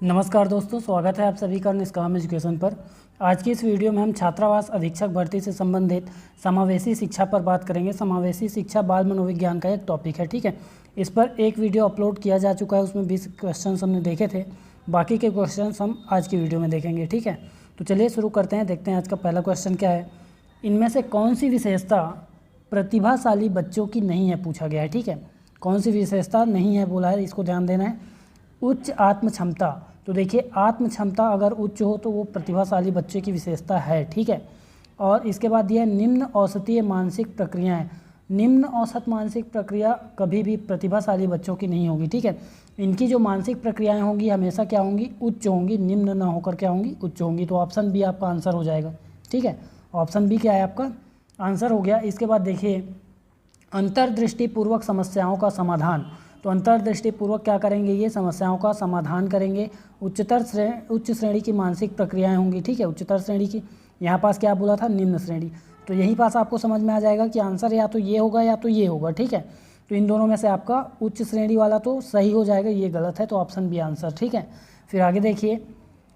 नमस्कार दोस्तों, स्वागत है आप सभी का निष्काम एजुकेशन पर। आज की इस वीडियो में हम छात्रावास अधीक्षक भर्ती से संबंधित समावेशी शिक्षा पर बात करेंगे। समावेशी शिक्षा बाल मनोविज्ञान का एक टॉपिक है, ठीक है। इस पर एक वीडियो अपलोड किया जा चुका है, उसमें 20 क्वेश्चन हमने देखे थे। बाकी के क्वेश्चन हम आज की वीडियो में देखेंगे, ठीक है। तो चलिए शुरू करते हैं, देखते हैं आज का पहला क्वेश्चन क्या है। इनमें से कौन सी विशेषता प्रतिभाशाली बच्चों की नहीं है, पूछा गया है, ठीक है। कौन सी विशेषता नहीं है बोला है, इसको ध्यान देना है। उच्च आत्म क्षमता, तो देखिए आत्म क्षमता अगर उच्च हो तो वो प्रतिभाशाली बच्चे की विशेषता है, ठीक है। और इसके बाद दिया निम्न औसतीय मानसिक प्रक्रियाएं। निम्न औसत मानसिक प्रक्रिया कभी भी प्रतिभाशाली बच्चों की नहीं होगी, ठीक है। इनकी जो मानसिक प्रक्रियाएं होंगी हमेशा क्या होंगी, उच्च होंगी, निम्न ना होकर क्या होंगी, उच्च होंगी। तो ऑप्शन बी आपका आंसर हो जाएगा, ठीक है। ऑप्शन बी क्या है, आपका आंसर हो गया। इसके बाद देखिए अंतर्दृष्टिपूर्वक समस्याओं का समाधान। तो अंतर्दृष्टिपूर्वक क्या करेंगे, ये समस्याओं का समाधान करेंगे। उच्च श्रेणी की मानसिक प्रक्रियाएं होंगी, ठीक है, उच्चतर श्रेणी की। यहाँ पास क्या बोला था, निम्न श्रेणी। तो यही पास आपको समझ में आ जाएगा कि आंसर या तो ये होगा या तो ये होगा, ठीक है। तो इन दोनों में से आपका उच्च श्रेणी वाला तो सही हो जाएगा, ये गलत है, तो ऑप्शन बी आंसर, ठीक है। फिर आगे देखिए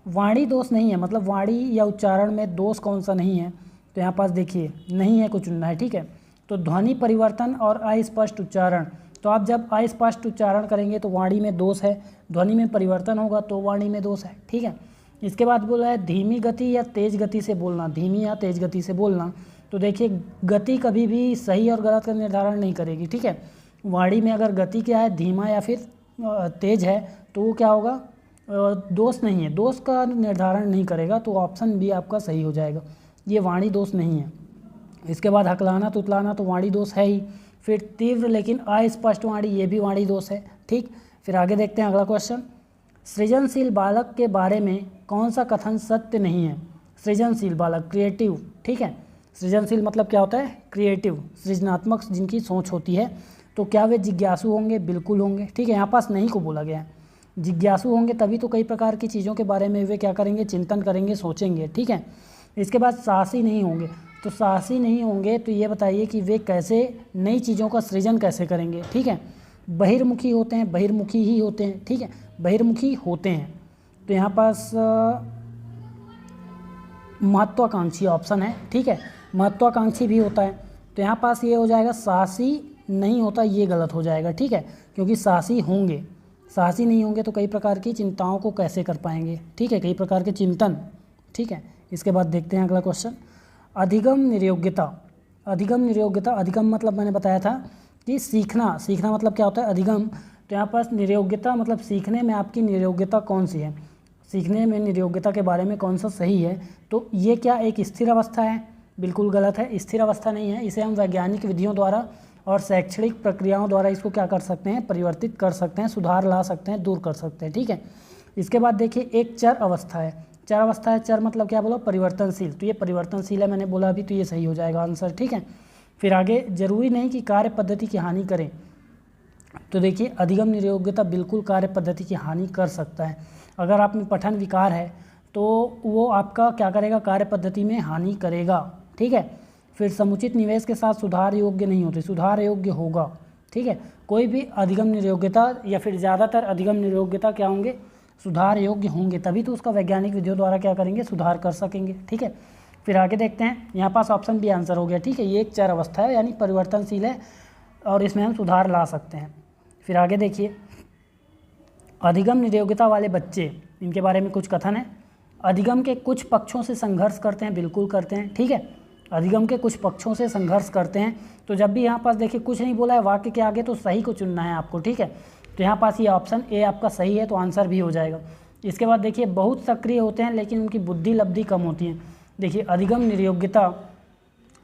वाणी दोष नहीं है, मतलब वाणी या उच्चारण में दोष कौन सा नहीं है। तो यहाँ पास देखिए नहीं है को चुनना है, ठीक है। तो ध्वनि परिवर्तन और अस्पष्ट उच्चारण, तो आप जब अस्पष्ट उच्चारण करेंगे तो वाणी में दोष है, ध्वनि में परिवर्तन होगा तो वाणी में दोष है, ठीक है। इसके बाद बोला है धीमी गति या तेज गति से बोलना, धीमी या तेज गति से बोलना। तो देखिए गति कभी भी सही और गलत का निर्धारण नहीं करेगी, ठीक है। वाणी में अगर गति क्या है, धीमा या फिर तेज है, तो वो क्या होगा, दोष नहीं है, दोष का निर्धारण नहीं करेगा। तो ऑप्शन बी आपका सही हो जाएगा, ये वाणी दोष नहीं है। इसके बाद हकलाना तुतलाना, तो वाणी दोष है ही। फिर तीव्र लेकिन अस्पष्ट वाणी, ये भी वाणी दोष है, ठीक। फिर आगे देखते हैं अगला क्वेश्चन। सृजनशील बालक के बारे में कौन सा कथन सत्य नहीं है। सृजनशील बालक, क्रिएटिव, ठीक है। सृजनशील मतलब क्या होता है, क्रिएटिव, सृजनात्मक जिनकी सोच होती है। तो क्या वे जिज्ञासु होंगे, बिल्कुल होंगे, ठीक है। यहाँ पास नहीं को बोला गया है, जिज्ञासु होंगे तभी तो कई प्रकार की चीज़ों के बारे में वे क्या करेंगे, चिंतन करेंगे, सोचेंगे, ठीक है। इसके बाद साहसी नहीं होंगे, तो साहसी नहीं होंगे तो ये बताइए कि वे कैसे नई चीज़ों का सृजन कैसे करेंगे, ठीक है। बहिर्मुखी होते हैं, बहिर्मुखी ही होते हैं, ठीक है, बहिर्मुखी होते हैं। तो यहाँ पास महत्वाकांक्षी ऑप्शन है, ठीक है, महत्वाकांक्षी भी होता है। तो यहाँ पास ये हो जाएगा साहसी नहीं होता, ये गलत हो जाएगा, ठीक है, क्योंकि साहसी होंगे, साहसी नहीं होंगे तो कई प्रकार की चिंताओं को कैसे कर पाएंगे, ठीक है, कई प्रकार के चिंतन, ठीक है। इसके बाद देखते हैं अगला क्वेश्चन। अधिगम निर्योग्यता, अधिगम निर्योग्यता, अधिगम मतलब मैंने बताया था कि सीखना, सीखना मतलब क्या होता है, अधिगम। तो यहाँ पास निर्योग्यता मतलब सीखने में आपकी निर्योग्यता कौन सी है, सीखने में निर्योग्यता के बारे में कौन सा सही है। तो ये क्या एक स्थिर अवस्था है, बिल्कुल गलत है, स्थिर अवस्था नहीं है। इसे हम वैज्ञानिक विधियों द्वारा और शैक्षणिक प्रक्रियाओं द्वारा इसको क्या कर सकते हैं, परिवर्तित कर सकते हैं, सुधार ला सकते हैं, दूर कर सकते हैं, ठीक है। इसके बाद देखिए एक चर अवस्था है, चर अवस्था है, चर मतलब क्या बोला, परिवर्तनशील। तो ये परिवर्तनशील है, मैंने बोला अभी, तो ये सही हो जाएगा आंसर, ठीक है। फिर आगे जरूरी नहीं कि कार्य पद्धति की हानि करें। तो देखिए अधिगम निर्योग्यता बिल्कुल कार्य पद्धति की हानि कर सकता है। अगर आप में पठन विकार है तो वो आपका क्या करेगा, कार्य पद्धति में हानि करेगा, ठीक है। फिर समुचित निवेश के साथ सुधार योग्य नहीं होते, सुधार योग्य होगा, ठीक है। कोई भी अधिगम निर्योग्यता या फिर ज़्यादातर अधिगम निर्योग्यता क्या होंगे, सुधार योग्य होंगे, तभी तो उसका वैज्ञानिक विधियों द्वारा क्या करेंगे, सुधार कर सकेंगे, ठीक है। फिर आगे देखते हैं, यहाँ पास ऑप्शन बी आंसर हो गया, ठीक है। ये एक चर अवस्था है यानी परिवर्तनशील है और इसमें हम सुधार ला सकते हैं। फिर आगे देखिए अधिगम निर्योग्यता वाले बच्चे, इनके बारे में कुछ कथन है। अधिगम के कुछ पक्षों से संघर्ष करते हैं, बिल्कुल करते हैं, ठीक है। अधिगम के कुछ पक्षों से संघर्ष करते हैं। तो जब भी यहाँ पास देखिए कुछ नहीं बोला है वाक्य के आगे, तो सही को चुनना है आपको, ठीक है। तो यहाँ पास ये ऑप्शन ए आपका सही है, तो आंसर भी हो जाएगा। इसके बाद देखिए बहुत सक्रिय होते हैं लेकिन उनकी बुद्धि लब्धि कम होती है। देखिए अधिगम निर्योग्यता,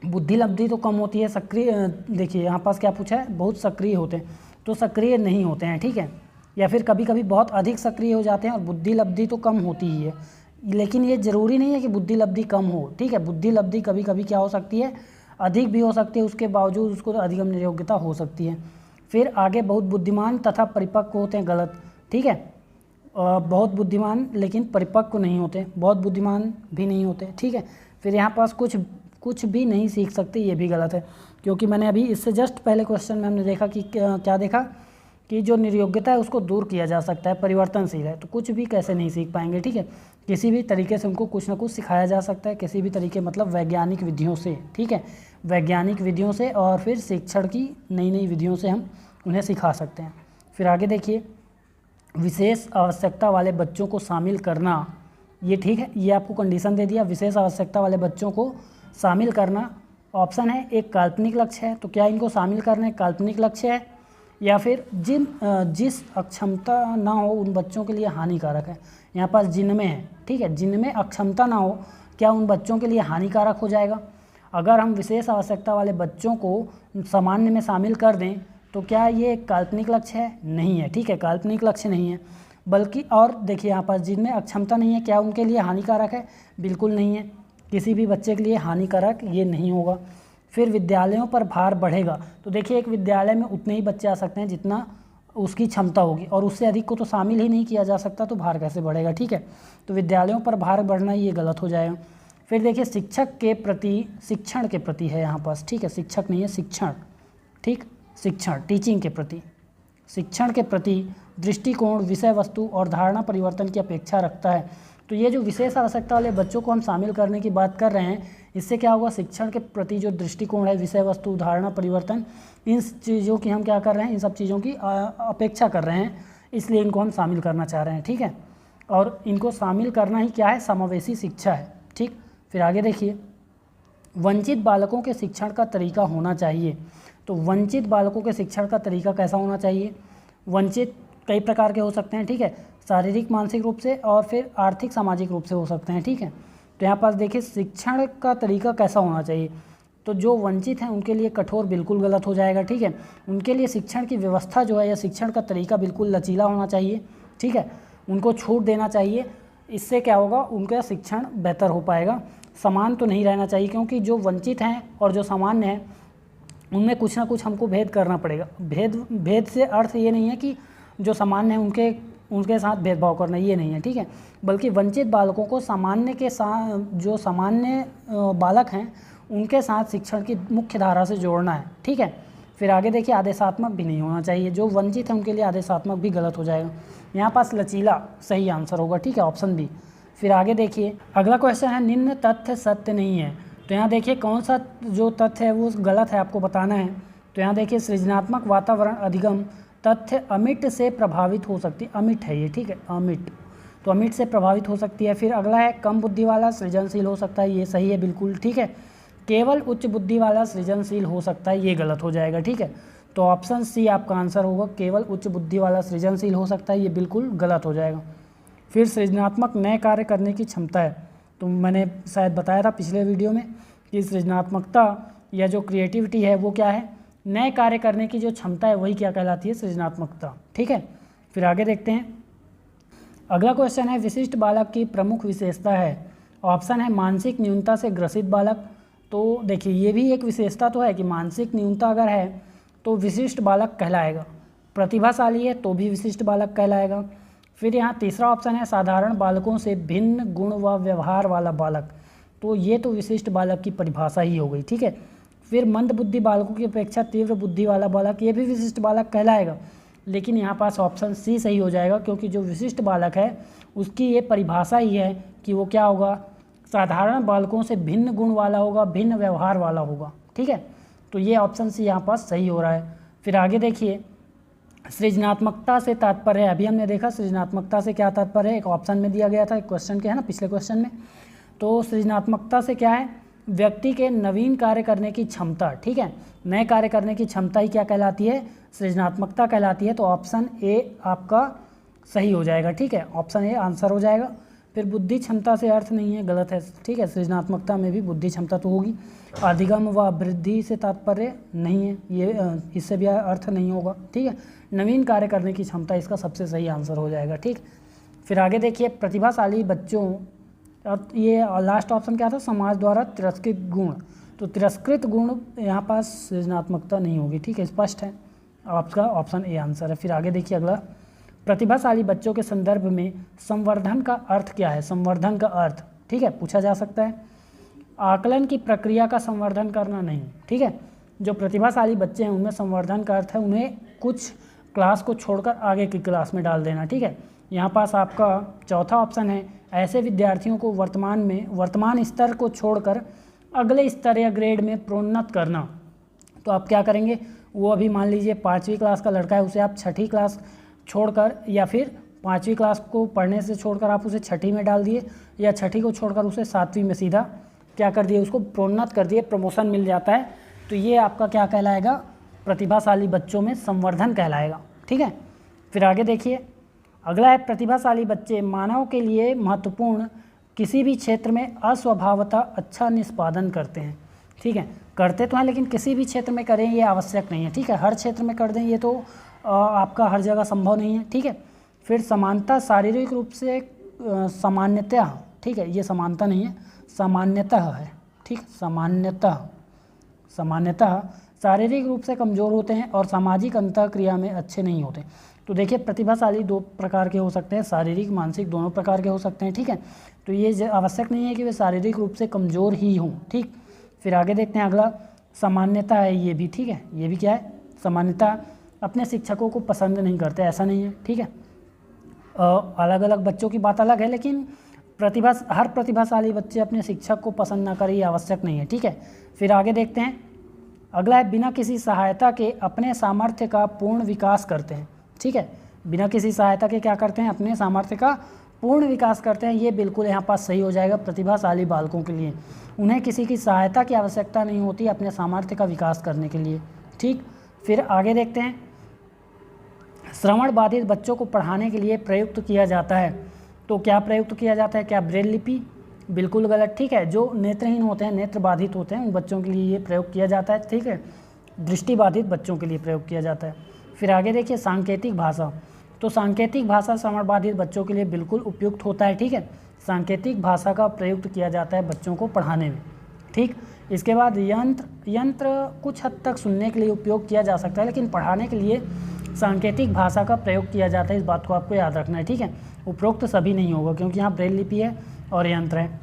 बुद्धि लब्धि तो कम होती है, सक्रिय, देखिए यहाँ पास क्या पूछा है, बहुत सक्रिय होते हैं, तो सक्रिय नहीं होते हैं, ठीक है। या फिर कभी कभी बहुत अधिक सक्रिय हो जाते हैं और बुद्धि लब्धि तो कम होती ही है, लेकिन ये ज़रूरी नहीं है कि बुद्धि लब्धि कम हो, ठीक है। बुद्धि लब्धि कभी कभी क्या हो सकती है, अधिक भी हो सकती है, उसके बावजूद उसको अधिगम निर्योग्यता हो सकती है। फिर आगे बहुत बुद्धिमान तथा परिपक्व होते हैं, गलत, ठीक है। बहुत बुद्धिमान लेकिन परिपक्व नहीं होते, बहुत बुद्धिमान भी नहीं होते, ठीक है। फिर यहाँ पास कुछ भी नहीं सीख सकते, ये भी गलत है, क्योंकि मैंने अभी इससे जस्ट पहले क्वेश्चन में हमने देखा कि क्या देखा कि जो निर्योग्यता है उसको दूर किया जा सकता है, परिवर्तनशील है, तो कुछ भी कैसे नहीं सीख पाएंगे, ठीक है। किसी भी तरीके से उनको कुछ ना कुछ सिखाया जा सकता है, किसी भी तरीके मतलब वैज्ञानिक विधियों से, ठीक है, वैज्ञानिक विधियों से और फिर शिक्षण की नई नई विधियों से हम उन्हें सिखा सकते हैं। फिर आगे देखिए, विशेष आवश्यकता वाले बच्चों को शामिल करना, ये ठीक है, ये आपको कंडीशन दे दिया, विशेष आवश्यकता वाले बच्चों को शामिल करना। ऑप्शन है एक काल्पनिक लक्ष्य है, तो क्या इनको शामिल करना एक काल्पनिक लक्ष्य है, या फिर जिस अक्षमता ना हो उन बच्चों के लिए हानिकारक है। यहाँ पास जिनमें है, ठीक है, जिनमें अक्षमता ना हो क्या उन बच्चों के लिए हानिकारक हो जाएगा। अगर हम विशेष आवश्यकता वाले बच्चों को सामान्य में शामिल कर दें तो क्या ये एक काल्पनिक लक्ष्य है? नहीं है, ठीक है, काल्पनिक लक्ष्य नहीं है, बल्कि और देखिए यहाँ पास जिनमें अक्षमता नहीं है क्या उनके लिए हानिकारक है? बिल्कुल नहीं है, किसी भी बच्चे के लिए हानिकारक ये नहीं होगा। फिर विद्यालयों पर भार बढ़ेगा, तो देखिए एक विद्यालय में उतने ही बच्चे आ सकते हैं जितना उसकी क्षमता होगी, और उससे अधिक को तो शामिल ही नहीं किया जा सकता, तो भार कैसे बढ़ेगा, ठीक है। तो विद्यालयों पर भार बढ़ना ये गलत हो जाएगा। फिर देखिए शिक्षक के प्रति, शिक्षण के प्रति है यहाँ पास, ठीक है, शिक्षक नहीं है, शिक्षण, ठीक, शिक्षण, टीचिंग के प्रति, शिक्षण के प्रति दृष्टिकोण विषय वस्तु और धारणा परिवर्तन की अपेक्षा रखता है। तो ये जो विशेष आवश्यकता वाले बच्चों को हम शामिल करने की बात कर रहे हैं, इससे क्या होगा, शिक्षण के प्रति जो दृष्टिकोण है, विषय वस्तु, धारणा परिवर्तन, इन चीज़ों की हम क्या कर रहे हैं, इन सब चीज़ों की अपेक्षा कर रहे हैं, इसलिए इनको हम शामिल करना चाह रहे हैं, ठीक है। और इनको शामिल करना ही क्या है, समावेशी शिक्षा है, ठीक। फिर आगे देखिए, वंचित बालकों के शिक्षण का तरीका होना चाहिए। तो वंचित बालकों के शिक्षण का तरीका कैसा होना चाहिए? वंचित कई प्रकार के हो सकते हैं, ठीक है, शारीरिक मानसिक रूप से और फिर आर्थिक सामाजिक रूप से हो सकते हैं, ठीक है। तो यहाँ पास देखिए शिक्षण का तरीका कैसा होना चाहिए, तो जो वंचित हैं उनके लिए कठोर बिल्कुल गलत हो जाएगा, ठीक है। उनके लिए शिक्षण की व्यवस्था जो है या शिक्षण का तरीका बिल्कुल लचीला होना चाहिए, ठीक है, उनको छूट देना चाहिए, इससे क्या होगा, उनका शिक्षण बेहतर हो पाएगा। समान तो नहीं रहना चाहिए, क्योंकि जो वंचित हैं और जो सामान्य हैं उनमें कुछ ना कुछ हमको भेद करना पड़ेगा। भेद से अर्थ ये नहीं है कि जो सामान्य हैं उनके साथ भेदभाव करना, ये नहीं है, ठीक है, बल्कि वंचित बालकों को सामान्य के साथ, जो सामान्य बालक हैं उनके साथ शिक्षण की मुख्य धारा से जोड़ना है, ठीक है। फिर आगे देखिए, आदेशात्मक भी नहीं होना चाहिए, जो वंचित हैं उनके लिए आदेशात्मक भी गलत हो जाएगा। यहाँ पास लचीला सही आंसर होगा, ठीक है, ऑप्शन बी। फिर आगे देखिए, अगला क्वेश्चन है, निम्न तथ्य सत्य नहीं है। तो यहाँ देखिए कौन सा जो तथ्य है वो गलत है, आपको बताना है। तो यहाँ देखिए, सृजनात्मक वातावरण अधिगम तथ्य अमिट से प्रभावित हो सकती है, अमिट है ये, ठीक है, अमिट, तो अमिट से प्रभावित हो सकती है। फिर अगला है, कम बुद्धि वाला सृजनशील हो सकता है, ये सही है बिल्कुल, ठीक है। केवल उच्च बुद्धि वाला सृजनशील हो सकता है, ये गलत हो जाएगा, ठीक है। तो ऑप्शन सी आपका आंसर होगा, केवल उच्च बुद्धि वाला सृजनशील हो सकता है, ये बिल्कुल गलत हो जाएगा। फिर सृजनात्मक नए कार्य करने की क्षमता है, तो मैंने शायद बताया था पिछले वीडियो में कि सृजनात्मकता या जो क्रिएटिविटी है वो क्या है, नए कार्य करने की जो क्षमता है वही क्या कहलाती है, सृजनात्मकता, ठीक है। फिर आगे देखते हैं, अगला क्वेश्चन है, विशिष्ट बालक की प्रमुख विशेषता है। ऑप्शन है मानसिक न्यूनता से ग्रसित बालक। तो देखिए ये भी एक विशेषता तो है कि मानसिक न्यूनता अगर है तो विशिष्ट बालक कहलाएगा, प्रतिभाशाली है तो भी विशिष्ट बालक कहलाएगा। फिर यहाँ तीसरा ऑप्शन है, साधारण बालकों से भिन्न गुण व व्यवहार वाला बालक, तो ये तो विशिष्ट बालक की परिभाषा ही हो गई, ठीक है। फिर मंद बुद्धि बालकों की अपेक्षा तीव्र बुद्धि वाला बालक, ये भी विशिष्ट बालक कहलाएगा, लेकिन यहाँ पास ऑप्शन सी सही हो जाएगा, क्योंकि जो विशिष्ट बालक है उसकी ये परिभाषा ही है कि वो क्या होगा, साधारण बालकों से भिन्न गुण वाला होगा, भिन्न व्यवहार वाला होगा, ठीक है। तो ये ऑप्शन सी यहाँ पास सही हो रहा है। फिर आगे देखिए, सृजनात्मकता से तात्पर्य है, अभी हमने देखा सृजनात्मकता से क्या तात्पर्य है, एक ऑप्शन में दिया गया था, एक क्वेश्चन के है ना, पिछले क्वेश्चन में। तो सृजनात्मकता से क्या है, व्यक्ति के नवीन कार्य करने की क्षमता, ठीक है, नए कार्य करने की क्षमता ही क्या कहलाती है, सृजनात्मकता कहलाती है। तो ऑप्शन ए आपका सही हो जाएगा, ठीक है, ऑप्शन ए आंसर हो जाएगा। फिर बुद्धि क्षमता से अर्थ नहीं है, गलत है, ठीक है, सृजनात्मकता में भी बुद्धि क्षमता तो होगी। अधिगम व वृद्धि से तात्पर्य नहीं है, ये इससे भी अर्थ नहीं होगा, ठीक है। नवीन कार्य करने की क्षमता इसका सबसे सही आंसर हो जाएगा, ठीक। फिर आगे देखिए, प्रतिभाशाली बच्चों, अब ये लास्ट ऑप्शन क्या था, समाज द्वारा तिरस्कृत गुण, तो तिरस्कृत गुण यहाँ पास सृजनात्मकता नहीं होगी, ठीक है, स्पष्ट है, आपका ऑप्शन ए आंसर है। फिर आगे देखिए अगला, प्रतिभाशाली बच्चों के संदर्भ में संवर्धन का अर्थ क्या है, संवर्धन का अर्थ, ठीक है, पूछा जा सकता है। आकलन की प्रक्रिया का संवर्धन करना नहीं, ठीक है, जो प्रतिभाशाली बच्चे हैं उनमें संवर्धन का अर्थ है उन्हें कुछ क्लास को छोड़कर आगे की क्लास में डाल देना, ठीक है। यहाँ पास आपका चौथा ऑप्शन है, ऐसे विद्यार्थियों को वर्तमान स्तर को छोड़कर अगले स्तर या ग्रेड में प्रोन्नत करना। तो आप क्या करेंगे, वो अभी मान लीजिए 5वीं क्लास का लड़का है, उसे आप 6ठी क्लास छोड़कर या फिर 5वीं क्लास को पढ़ने से छोड़कर आप उसे 6ठी में डाल दिए, या 6ठी को छोड़कर उसे 7वीं में सीधा क्या कर दिए, उसको प्रोन्नत कर दिए, प्रमोशन मिल जाता है। तो ये आपका क्या कहलाएगा, प्रतिभाशाली बच्चों में संवर्धन कहलाएगा, ठीक है। फिर आगे देखिए, अगला है प्रतिभाशाली बच्चे मानव के लिए महत्वपूर्ण किसी भी क्षेत्र में अस्वभावतः अच्छा निष्पादन करते हैं, ठीक है। करते तो हैं लेकिन किसी भी क्षेत्र में करें ये आवश्यक नहीं है, ठीक है। हर क्षेत्र में कर दें ये तो आपका हर जगह संभव नहीं है, ठीक है। फिर समानता शारीरिक रूप से सामान्यतः, ठीक है, ये समानता नहीं है, सामान्यतः है, ठीक। सामान्यतः शारीरिक रूप से कमज़ोर होते हैं और सामाजिक अंतःक्रिया में अच्छे नहीं होते। तो देखिए प्रतिभाशाली 2 प्रकार के हो सकते हैं, शारीरिक मानसिक दोनों प्रकार के हो सकते हैं, ठीक है। तो ये आवश्यक नहीं है कि वे शारीरिक रूप से कमज़ोर ही हों, ठीक। फिर आगे देखते हैं, अगला सामान्यता है, ये भी ठीक है, ये भी क्या है, सामान्यता अपने शिक्षकों को पसंद नहीं करते, ऐसा नहीं है, ठीक है। अलग अलग बच्चों की बात अलग है, लेकिन हर प्रतिभाशाली बच्चे अपने शिक्षक को पसंद ना करें ये आवश्यक नहीं है, ठीक है। फिर आगे देखते हैं, अगला है बिना किसी सहायता के अपने सामर्थ्य का पूर्ण विकास करते हैं, ठीक है। बिना किसी सहायता के क्या करते हैं, अपने सामर्थ्य का पूर्ण विकास करते हैं। ये बिल्कुल यहाँ पास सही हो जाएगा प्रतिभाशाली बालकों के लिए। उन्हें किसी की सहायता की आवश्यकता नहीं होती अपने सामर्थ्य का विकास करने के लिए, ठीक। फिर आगे देखते हैं, श्रवण बाधित बच्चों को पढ़ाने के लिए प्रयुक्त किया जाता है। तो क्या प्रयुक्त किया जाता है, क्या ब्रेल लिपि, बिल्कुल गलत, ठीक है। जो नेत्रहीन होते हैं, नेत्र बाधित होते हैं, उन बच्चों के लिए ये प्रयोग किया जाता है, ठीक है। दृष्टिबाधित बच्चों के लिए प्रयोग किया जाता है। फिर आगे देखिए सांकेतिक भाषा, तो सांकेतिक भाषा श्रवण बाधित बच्चों के लिए बिल्कुल उपयुक्त होता है, ठीक है। सांकेतिक भाषा का प्रयुक्त किया जाता है बच्चों को पढ़ाने में, ठीक। इसके बाद यंत्र कुछ हद तक सुनने के लिए उपयोग किया जा सकता है, लेकिन पढ़ाने के लिए सांकेतिक भाषा का प्रयोग किया जाता है, इस बात को आपको याद रखना है, ठीक है। उपरोक्त सभी नहीं होगा क्योंकि यहाँ ब्रेल लिपि है और यंत्र है।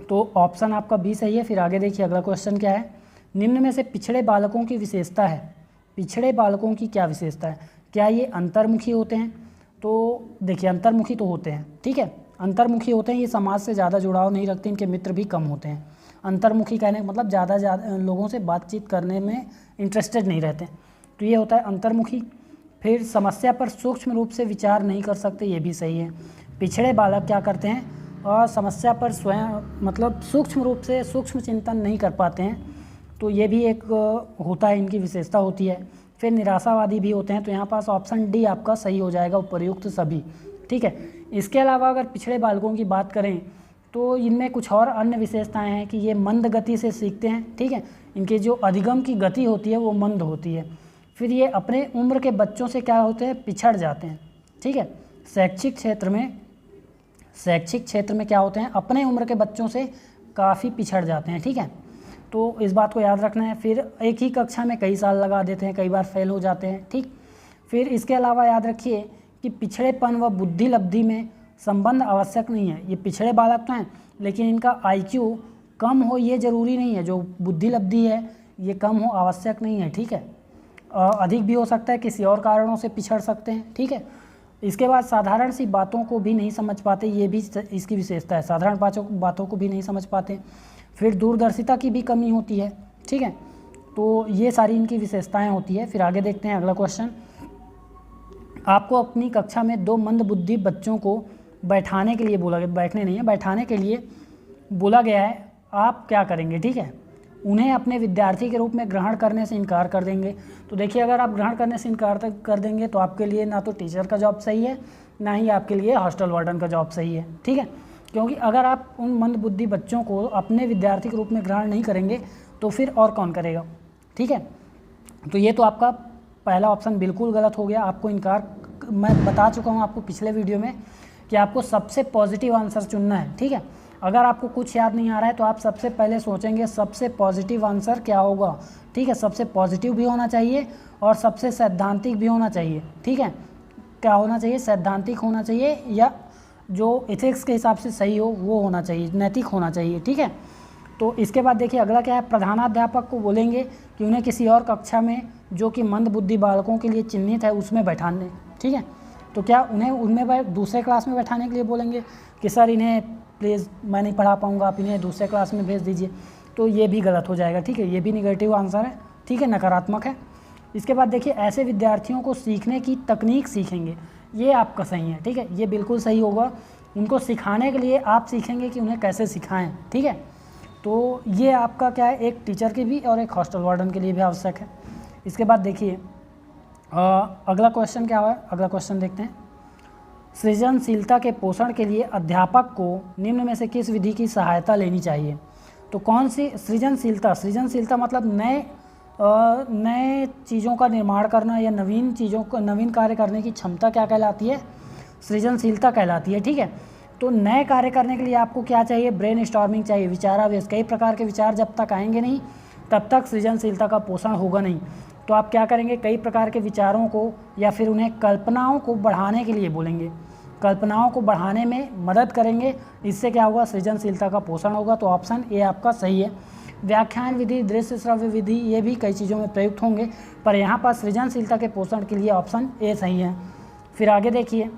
तो ऑप्शन आपका बी सही है। फिर आगे देखिए, अगला क्वेश्चन क्या है, निम्न में से पिछड़े बालकों की विशेषता है, पिछड़े बालकों की क्या विशेषता है, क्या ये अंतर्मुखी होते हैं। तो देखिए अंतर्मुखी तो होते हैं, ठीक है, अंतर्मुखी होते हैं, ये समाज से ज़्यादा जुड़ाव नहीं रखते, इनके मित्र भी कम होते हैं। अंतर्मुखी कहने का मतलब ज़्यादा लोगों से बातचीत करने में इंटरेस्टेड नहीं रहते, तो ये होता है अंतर्मुखी। फिर समस्या पर सूक्ष्म रूप से विचार नहीं कर सकते, ये भी सही है। पिछड़े बालक क्या करते हैं, और समस्या पर स्वयं मतलब सूक्ष्म रूप से सूक्ष्म चिंतन नहीं कर पाते हैं, तो ये भी एक होता है, इनकी विशेषता होती है। फिर निराशावादी भी होते हैं, तो यहाँ पास ऑप्शन डी आपका सही हो जाएगा, उपर्युक्त सभी, ठीक है। इसके अलावा अगर पिछड़े बालकों की बात करें तो इनमें कुछ और अन्य विशेषताएं हैं कि ये मंद गति से सीखते हैं, ठीक है, इनके जो अधिगम की गति होती है वो मंद होती है। फिर ये अपने उम्र के बच्चों से क्या होते हैं, पिछड़ जाते हैं, ठीक है। शैक्षिक क्षेत्र में क्या होते हैं, अपने उम्र के बच्चों से काफ़ी पिछड़ जाते हैं, ठीक है। तो इस बात को याद रखना है। फिर एक ही कक्षा में कई साल लगा देते हैं, कई बार फेल हो जाते हैं, ठीक। फिर इसके अलावा याद रखिए कि पिछड़ेपन व बुद्धि लब्धि में संबंध आवश्यक नहीं है। ये पिछड़े बालक तो हैं लेकिन इनका IQ कम हो ये ज़रूरी नहीं है, जो बुद्धि लब्धि है ये कम हो आवश्यक नहीं है, ठीक है। अधिक भी हो सकता है, किसी और कारणों से पिछड़ सकते हैं, ठीक है। इसके बाद साधारण सी बातों को भी नहीं समझ पाते, ये भी इसकी विशेषता है, साधारण बातों को भी नहीं समझ पाते। फिर दूरदर्शिता की भी कमी होती है, ठीक है। तो ये सारी इनकी विशेषताएं होती है। फिर आगे देखते हैं अगला क्वेश्चन, आपको अपनी कक्षा में 2 मंदबुद्धि बच्चों को बैठाने के लिए बोला गया, बैठने नहीं है, बैठाने के लिए बोला गया है, आप क्या करेंगे, ठीक है। उन्हें अपने विद्यार्थी के रूप में ग्रहण करने से इनकार कर देंगे। तो देखिए अगर आप ग्रहण करने से इनकार कर देंगे तो आपके लिए ना तो टीचर का जॉब सही है, ना ही आपके लिए हॉस्टल वार्डन का जॉब सही है, ठीक है। क्योंकि अगर आप उन मंदबुद्धि बच्चों को अपने विद्यार्थी के रूप में ग्रहण नहीं करेंगे तो फिर और कौन करेगा, ठीक है। तो ये तो आपका पहला ऑप्शन बिल्कुल गलत हो गया, आपको इनकार, मैं बता चुका हूँ आपको पिछले वीडियो में कि आपको सबसे पॉजिटिव आंसर चुनना है, ठीक है। अगर आपको कुछ याद नहीं आ रहा है तो आप सबसे पहले सोचेंगे सबसे पॉजिटिव आंसर क्या होगा, ठीक है। सबसे पॉजिटिव भी होना चाहिए और सबसे सैद्धांतिक भी होना चाहिए, ठीक है। क्या होना चाहिए, सैद्धांतिक होना चाहिए या जो एथिक्स के हिसाब से सही हो वो होना चाहिए, नैतिक होना चाहिए, ठीक है। तो इसके बाद देखिए अगला क्या है, प्रधानाध्यापक को बोलेंगे कि उन्हें किसी और कक्षा में जो कि मंदबुद्धि बालकों के लिए चिन्हित है उसमें बैठाने, ठीक है। तो क्या उन्हें उनमें दूसरे क्लास में बैठाने के लिए बोलेंगे कि सर इन्हें प्लीज़ मैं नहीं पढ़ा पाऊँगा, आप इन्हें दूसरे क्लास में भेज दीजिए, तो ये भी गलत हो जाएगा, ठीक है। ये भी निगेटिव आंसर है, ठीक है, नकारात्मक है। इसके बाद देखिए ऐसे विद्यार्थियों को सीखने की तकनीक सीखेंगे, ये आपका सही है, ठीक है, ये बिल्कुल सही होगा। उनको सिखाने के लिए आप सीखेंगे कि उन्हें कैसे सिखाएं, ठीक है। तो ये आपका क्या है, एक टीचर के भी और एक हॉस्टल वार्डन के लिए भी आवश्यक है। इसके बाद देखिए अगला क्वेश्चन क्या हुआ है, अगला क्वेश्चन देखते हैं। सृजनशीलता के पोषण के लिए अध्यापक को निम्न में से किस विधि की सहायता लेनी चाहिए। तो कौन सी सृजनशीलता मतलब नए चीज़ों का निर्माण करना या नवीन कार्य करने की क्षमता क्या कहलाती है, सृजनशीलता कहलाती है, ठीक है। तो नए कार्य करने के लिए आपको क्या चाहिए, ब्रेन स्टॉर्मिंग चाहिए, विचारावेश। कई प्रकार के विचार जब तक आएंगे नहीं तब तक सृजनशीलता का पोषण होगा नहीं। तो आप क्या करेंगे, कई प्रकार के विचारों को या फिर उन्हें कल्पनाओं को बढ़ाने के लिए बोलेंगे, कल्पनाओं को बढ़ाने में मदद करेंगे, इससे क्या होगा, सृजनशीलता का पोषण होगा। तो ऑप्शन ए आपका सही है। व्याख्यान विधि, दृश्य श्रव्य विधि, ये भी कई चीज़ों में प्रयुक्त होंगे, पर यहाँ पर सृजनशीलता के पोषण के लिए ऑप्शन ए सही है। फिर आगे देखिए,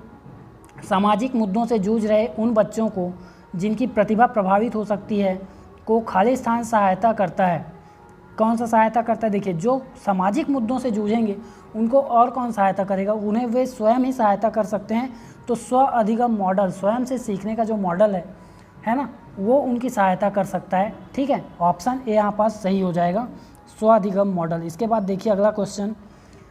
सामाजिक मुद्दों से जूझ रहे उन बच्चों को जिनकी प्रतिभा प्रभावित हो सकती है को खाली स्थान सहायता करता है। कौन सा सहायता करता है, देखिए जो सामाजिक मुद्दों से जूझेंगे उनको और कौन सहायता करेगा, उन्हें वे स्वयं ही सहायता कर सकते हैं। तो स्व अधिगम मॉडल, स्वयं से सीखने का जो मॉडल है ना, वो उनकी सहायता कर सकता है, ठीक है। ऑप्शन ए यहाँ पास सही हो जाएगा, स्व अधिगम मॉडल। इसके बाद देखिए अगला क्वेश्चन,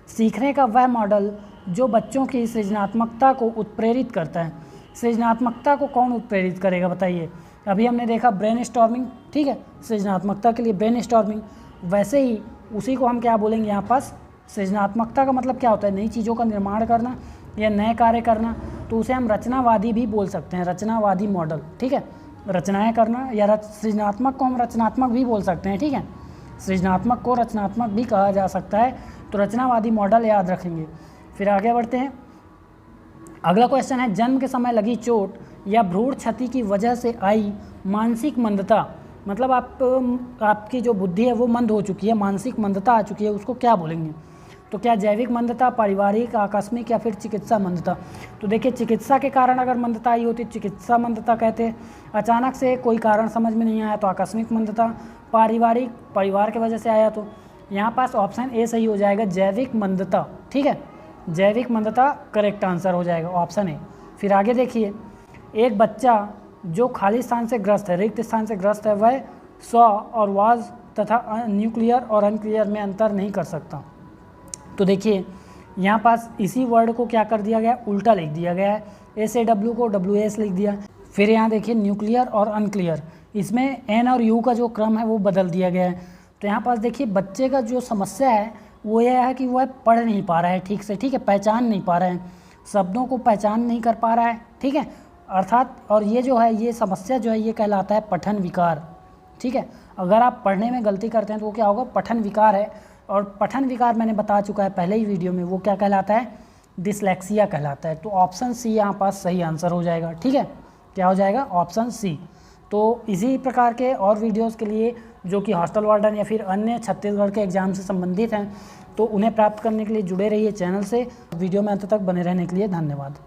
सीखने का वह मॉडल जो बच्चों की सृजनात्मकता को उत्प्रेरित करता है। सृजनात्मकता को कौन उत्प्रेरित करेगा बताइए। अभी हमने देखा ब्रेन स्टॉर्मिंग, ठीक है, सृजनात्मकता के लिए ब्रेन स्टॉर्मिंग, वैसे ही उसी को हम क्या बोलेंगे यहाँ पास, सृजनात्मकता का मतलब क्या होता है, नई चीज़ों का निर्माण करना या नए कार्य करना। तो उसे हम रचनावादी भी बोल सकते हैं, रचनावादी मॉडल, ठीक है, रचनाएं करना या सृजनात्मक को हम रचनात्मक भी बोल सकते हैं, ठीक है, सृजनात्मक को रचनात्मक भी कहा जा सकता है। तो रचनावादी मॉडल याद रखेंगे। फिर आगे बढ़ते हैं, अगला क्वेश्चन है, जन्म के समय लगी चोट या भ्रूण क्षति की वजह से आई मानसिक मंदता, मतलब आपकी जो बुद्धि है वो मंद हो चुकी है, मानसिक मंदता आ चुकी है, उसको क्या बोलेंगे। तो क्या जैविक मंदता, पारिवारिक, आकस्मिक या फिर चिकित्सा मंदता। तो देखिए चिकित्सा के कारण अगर मंदता आई होती चिकित्सा मंदता कहते हैं, अचानक से कोई कारण समझ में नहीं आया तो आकस्मिक मंदता, पारिवारिक, परिवार की वजह से आया तो यहाँ पास ऑप्शन ए सही हो जाएगा, जैविक मंदता, ठीक है, जैविक मंदता करेक्ट आंसर हो जाएगा, ऑप्शन ए। फिर आगे देखिए, एक बच्चा जो खाली स्थान से ग्रस्त है, रिक्त स्थान से ग्रस्त है, वह स्व और वाज तथा न्यूक्लियर और अनक्लियर में अंतर नहीं कर सकता। तो देखिए यहाँ पास इसी वर्ड को क्या कर दिया गया, उल्टा लिख दिया गया है, एस ए डब्ल्यू को डब्ल्यू एस लिख दिया। फिर यहाँ देखिए न्यूक्लियर और अनक्लियर, इसमें एन और यू का जो क्रम है वो बदल दिया गया है। तो यहाँ पास देखिए बच्चे का जो समस्या है वो यह है कि वह पढ़ नहीं पा रहा है ठीक से, ठीक है, पहचान नहीं पा रहा है, शब्दों को पहचान नहीं कर पा रहा है, ठीक है, अर्थात और ये जो है ये समस्या जो है ये कहलाता है पठन विकार, ठीक है। अगर आप पढ़ने में गलती करते हैं तो वो क्या होगा, पठन विकार है। और पठन विकार मैंने बता चुका है पहले ही वीडियो में, वो क्या कहलाता है, डिसलेक्सिया कहलाता है। तो ऑप्शन सी यहाँ पास सही आंसर हो जाएगा, ठीक है, क्या हो जाएगा, ऑप्शन सी। तो इसी प्रकार के और वीडियोस के लिए जो कि हॉस्टल वार्डन या फिर अन्य छत्तीसगढ़ के एग्ज़ाम से संबंधित हैं, तो उन्हें प्राप्त करने के लिए जुड़े रहिए चैनल से। वीडियो में अंत तक बने रहने के लिए धन्यवाद।